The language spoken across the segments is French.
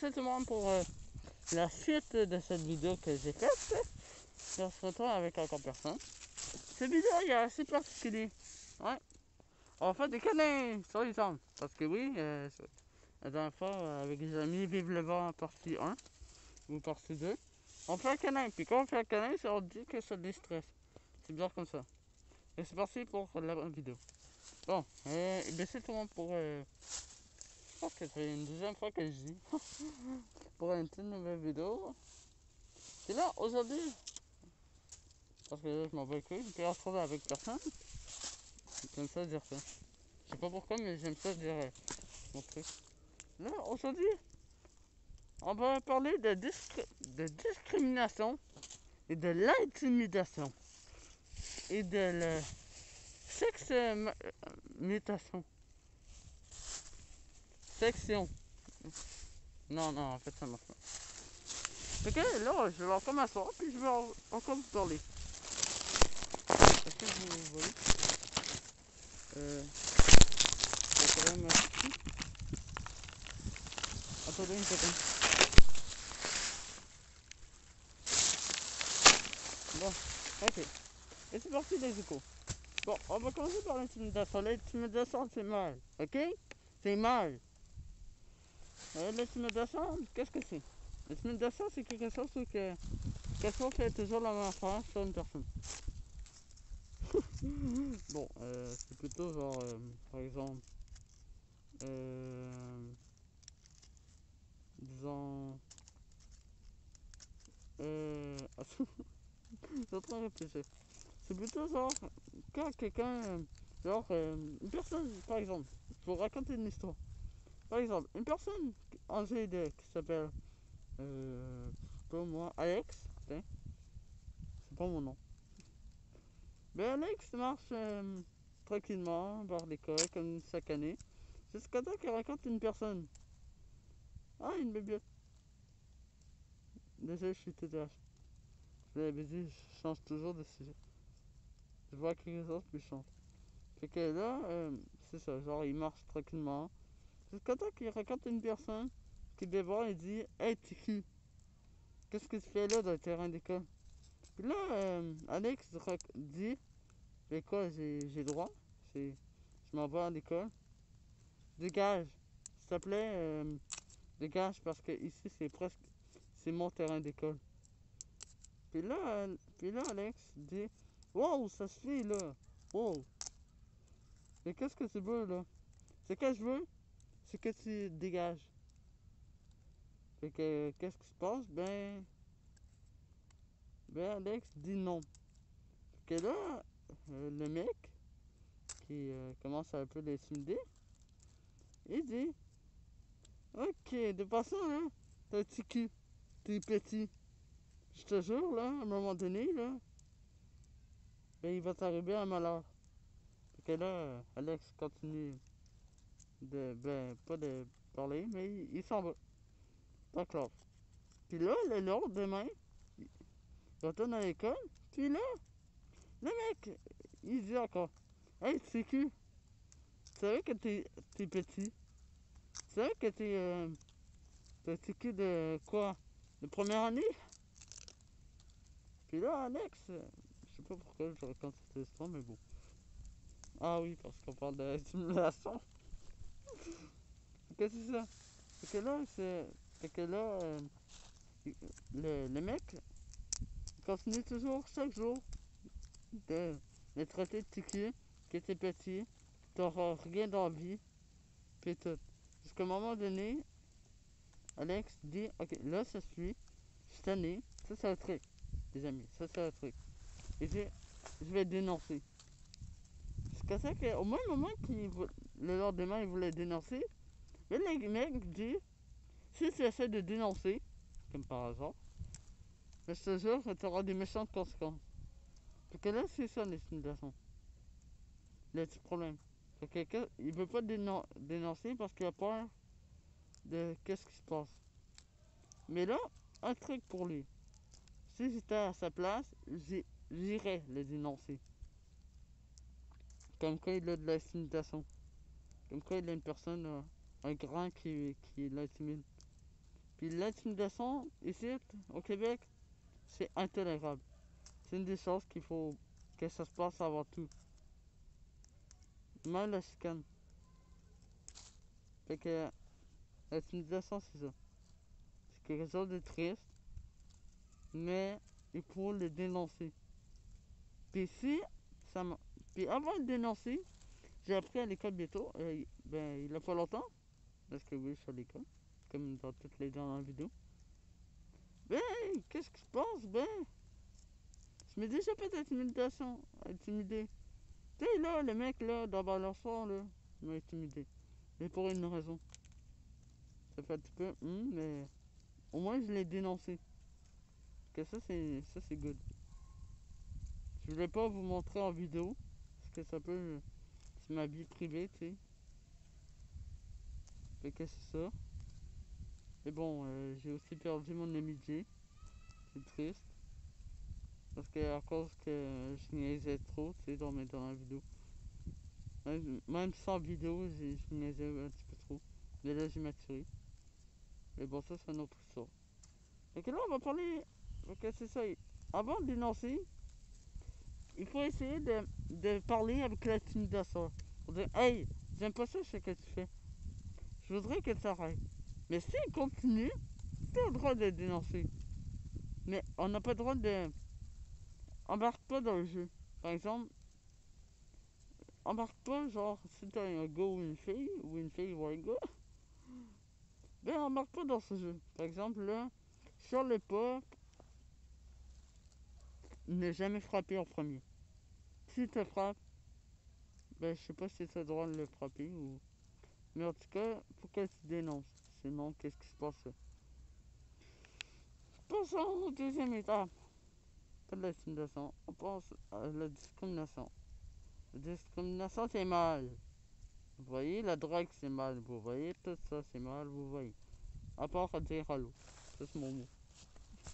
merci tout le monde pour la suite de cette vidéo que j'ai faite. On se retrouve avec encore personne. Cette vidéo il est assez particulier. Ouais. On va faire des câlins sur les jambes. Parce que oui, la dernière fois avec les amis, vive le vent partie 1 ou partie 2. On fait un câlin. Puis quand on fait un câlin, on dit que ça déstresse. C'est bien comme ça. Et c'est parti pour la vidéo. Bon, c'est tout le monde pour... je pense que c'est une deuxième fois que je dis. Pour une toute nouvelle vidéo. Et là, aujourd'hui, parce que là, je m'en vais écouter, je peux retrouver avec personne. J'aime ça dire ça. Je sais pas pourquoi, mais j'aime ça dire mon truc. Là, aujourd'hui, on va parler de discrimination et de l'intimidation et de la mutation. Section. Non, en fait, ça marche pas. Fait que là, je vais encore m'asseoir, puis je vais encore vous parler. Est-ce que vous voyez? Faut quand même... Attendez une seconde. Bon, ok. Et c'est parti les échos. Bon, on va commencer par l'intimidation. L'intimidation, c'est mal, ok? C'est mal. L'intimidation, qu'est-ce que c'est? L'intimidation, c'est quelque chose que quelqu'un fait toujours la même affaire sur une personne. Bon, c'est plutôt genre, par exemple, disons, je suis en train de réfléchir. C'est plutôt genre, quand quelqu'un, une personne, par exemple, pour raconter une histoire. Par exemple, une personne âgée qui s'appelle, je sais pas moi, Alex, hein, c'est pas mon nom. Ben Alex marche tranquillement vers l'école comme chaque année. Jusqu'à temps qu'il rencontre une personne. Ah, une bébé. Déjà, je suis TDAH. Je l'avais dit, je change toujours de sujet. Je vois quelque chose, puis je change. Fait que là, c'est ça, genre il marche tranquillement. Jusqu'à temps qu'il rencontre une personne qui vient voir et dit: Hey, t'es qui? Qu'est-ce que tu fais là dans le terrain d'école? Puis là, Alex dit: Ben quoi, j'ai droit. Je m'en vais à l'école. Dégage. S'il te plaît, dégage parce que ici c'est presque. C'est mon terrain d'école. Puis là, Alex dit: Wow, ça suffit là. Wow. Mais qu'est-ce que tu veux là? Ce que je veux, c'est que tu dégages. Fait que, qu'est-ce qui se passe? Ben Alex dit non. Fait que là, le mec, qui commence à un peu l'intimider, il dit: Ok, de toute façon, là, t'es un petit cul, t'es petit. Je te jure, là, à un moment donné, là, ben il va t'arriver un malheur. Fait que là, Alex continue pas de parler, mais il s'en va. D'accord. Puis là, le lendemain, il retourne à l'école, puis là, le mec, il dit encore: Hey, petit cul, tu savais que t'es petit? Tu savais que t'es un petit cul de quoi? De première année? Puis là, Alex, je sais pas pourquoi je raconte cette histoire, mais bon. Ah oui, parce qu'on parle de simulation. Qu'est-ce que c'est ça? Fait que là, le mec continue toujours, chaque jour, de le traiter de petit cul, que t'es petit, t'auras rien d'envie, puis tout. Jusqu'à un moment donné, Alex dit: Ok, là, ça suit, je suis tanné, ça c'est un truc, les amis, ça c'est un truc. Il dit: Je vais dénoncer. Jusqu'à ça qu'au même moment le lendemain, il voulait dénoncer, mais le mec dit: Si tu essaies de dénoncer, comme par hasard, mais je te jure que tu auras des méchantes conséquences. Fait que là, c'est ça l'intimidation. Le petit problème. Fait que quelqu'un, il veut pas dénoncer parce qu'il a peur de qu'est-ce qui se passe. Mais là, un truc pour lui. Si j'étais à sa place, j'irais le dénoncer. Comme quoi il a de l'intimidation. Comme quoi il a une personne, un grand qui l'intimide. Puis l'intimidation, ici, au Québec, c'est intolérable. C'est une des choses qu'il faut que ça se passe avant tout. Même la chicane. Fait que l'intimidation, c'est ça. C'est quelque chose de triste, mais il faut le dénoncer. Puis si ça m'a... Puis avant de le dénoncer, j'ai appris à l'école bientôt, il n'y a pas longtemps, parce que oui, je suis à l'école, comme dans toutes les dernières vidéos. Ben, qu'est-ce qui se passe? Ben, je me dis, j'ai pas d'intimidation, intimidé. Tu sais, là, le mec, là, dans Balançoire, là, il m'a intimidé. Mais pour une raison. Ça fait un petit peu, mais au moins, je l'ai dénoncé. Que ça, c'est good. Je voulais pas vous montrer en vidéo, parce que ça peut... C'est ma vie privée, tu sais. Fait que c'est ça. Et bon, j'ai aussi perdu mon amitié. C'est triste. Parce que à cause que je niaisais trop, tu sais, dans la vidéo. Même sans vidéo, je niaisais un petit peu trop. Mais là, j'ai maturé. Mais bon, ça, c'est une autre histoire. Fait que là, on va parler... Fait que c'est ça. Avant de dénoncer, il faut essayer de parler avec l'intimidation. Pour dire, hey, j'aime pas ça ce que tu fais. Je voudrais que tu arrêtes. Mais s'il continue, tu as le droit de le dénoncer. Mais on n'a pas le droit de... Embarque pas dans le jeu. Par exemple, embarque pas, genre, si t'as un gars ou une fille ou un gars, ben embarque pas dans ce jeu. Par exemple, là, sur le pas, ne jamais frapper en premier. Si te frappe, ben je sais pas si tu as le droit de le frapper ou... Mais en tout cas, faut que tu dénonces. Sinon, qu'est-ce qui se passe? Passons au deuxième étape. Pas de l'intimidation. On passe à la discrimination. La discrimination, c'est mal. Vous voyez, la drogue, c'est mal. Vous voyez, tout ça, c'est mal. Vous voyez. À part à dire allô. Ça, c'est mon mot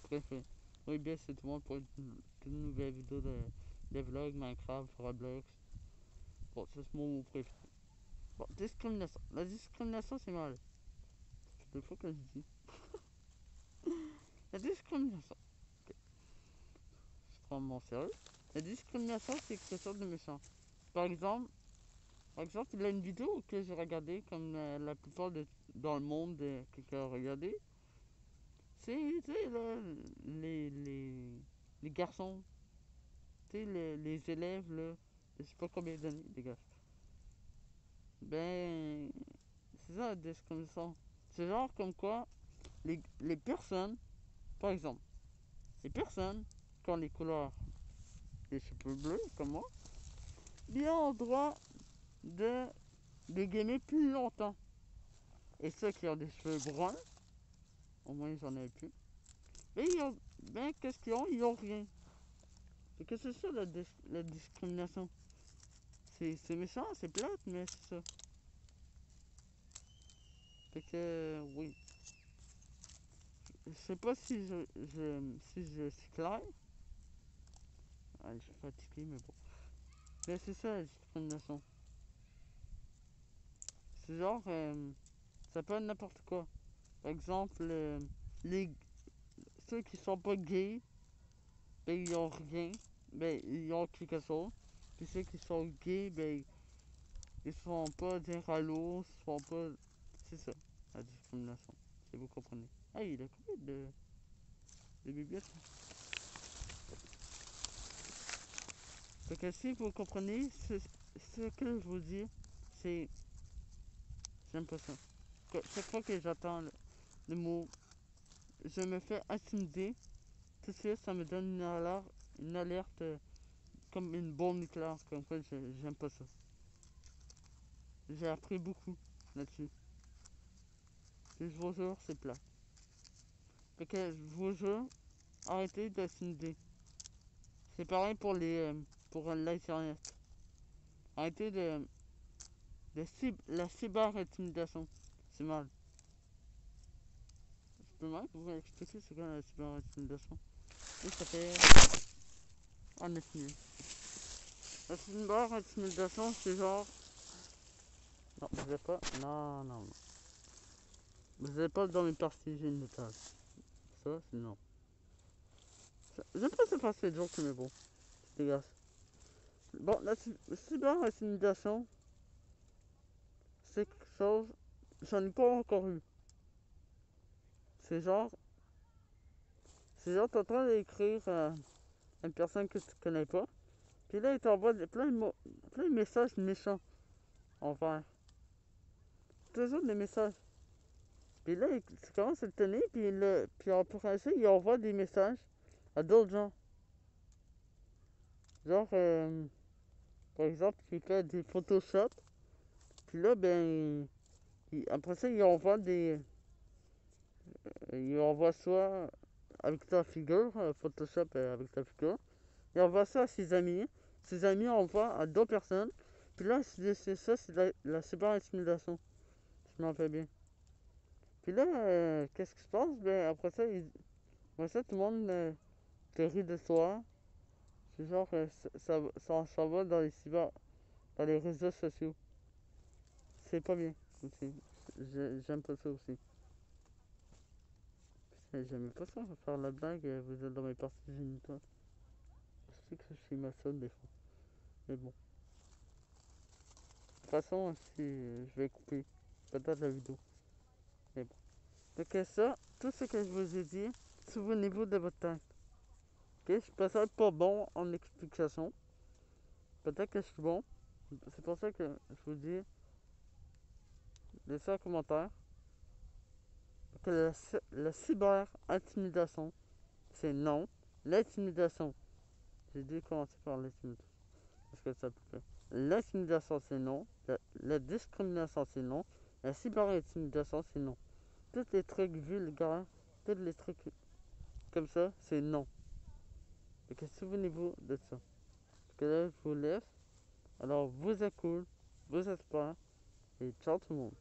préféré. Oui, bien, c'est tout le monde pour une nouvelle vidéo de vlog, Minecraft, Roblox. Bon, ça, c'est mon mot préféré. Bon, discrimination. La discrimination, c'est mal. C'est deux fois que je dis. La discrimination. Ok. Je prends mon sérieux. La discrimination, c'est quelque chose de méchant. Par exemple, il y a une vidéo que j'ai regardée, comme la plupart dans le monde de quelqu'un a regardé. C'est, tu sais, là, les garçons, tu sais, les élèves, là, je sais pas combien d'années, les gars. Ben, c'est ça la discrimination. C'est genre comme quoi, les personnes, par exemple, les personnes qui ont les couleurs des cheveux bleus, comme moi, bien ont le droit de gamer plus longtemps. Et ceux qui ont des cheveux bruns, au moins j'en ai plus, mais ben qu'est-ce qu'ils ont? Ils ont rien. Et que c'est ça la discrimination. C'est méchant, c'est plate, mais c'est ça. Fait que oui. Je sais pas si je suis clair. Ah, je suis fatigué, mais bon. Mais c'est ça la discrimination. C'est genre, ça peut être n'importe quoi. Par exemple, les, ceux qui sont pas gays, ben ils ont rien. Ben ils ont quelque chose. Puis ceux qui sont gays, ben ils sont pas dire allô, ils sont pas. C'est ça, la discrimination. Si vous comprenez. Ah, il a combien de bibliothèques? Fait que si vous comprenez, ce que je vous dis, c'est. J'aime pas ça. Chaque fois que j'entends le mot je me fais intimider, tout de suite ça me donne une alerte comme une bombe nucléaire, comme quoi j'aime pas ça. J'ai appris beaucoup là-dessus. Et je vous jure, c'est plat. Fait que je vous jure, arrêtez d'intimider. C'est pareil pour l'internet. Arrêtez la cyber-intimidation. C'est mal. Je peux mal vous expliquer c'est quoi la cyber-intimidation. Et ça fait en ethnie. La cyber-intimidation, c'est genre... Non, je vais pas. Non, non, non. Vous n'êtes pas dans mes parties génitales. Ça, c'est non. J'aime pas ce passer de joke, mais bon, c'est dégueulasse. Bon, la cyber-intimidation, c'est quelque chose, j'en ai pas encore eu. C'est genre, c'est genre, t'es en train d'écrire à une personne que tu connais pas, puis là, il t'envoie plein de messages méchants envers. Toujours des messages. Puis là, tu commences à le tenir, puis après ça, il envoie des messages à d'autres gens. Genre, par exemple, il fait des Photoshop, puis là, ben, après ça, il envoie soit avec ta figure, Photoshop avec ta figure, il envoie ça à ses amis envoient à d'autres personnes, puis là, c'est ça, c'est la cyber-intimidation, je m'en rappelle bien. Puis là, qu'est-ce qui se passe? Ben, après ça, tout le monde te rit de toi. C'est genre, ça va dans dans les réseaux sociaux. C'est pas bien aussi. J'aime pas ça aussi. J'aime pas ça, faire la blague, vous êtes dans mes parties génitales. Je sais que je suis maçonne des fois. Mais bon. De toute façon, si, je vais couper peut-être la vidéo. Mais bon. Donc ça, tout ce que je vous ai dit, souvenez-vous de votre temps. Ok, je suis peut-être pas bon en explication. Peut-être que je suis bon. C'est pour ça que je vous dis, laissez un commentaire. Que la cyber-intimidation, c'est non. L'intimidation, j'ai dû commencer par l'intimidation. Parce que ça peut faire. L'intimidation, c'est non. La discrimination, c'est non. La cyber-intimidation, c'est non. Tous les trucs vulgaires, tous les trucs comme ça, c'est non. Donc souvenez-vous de ça. Parce que là, je vous laisse. Alors, vous êtes cool, vous êtes pas. Et ciao tout le monde.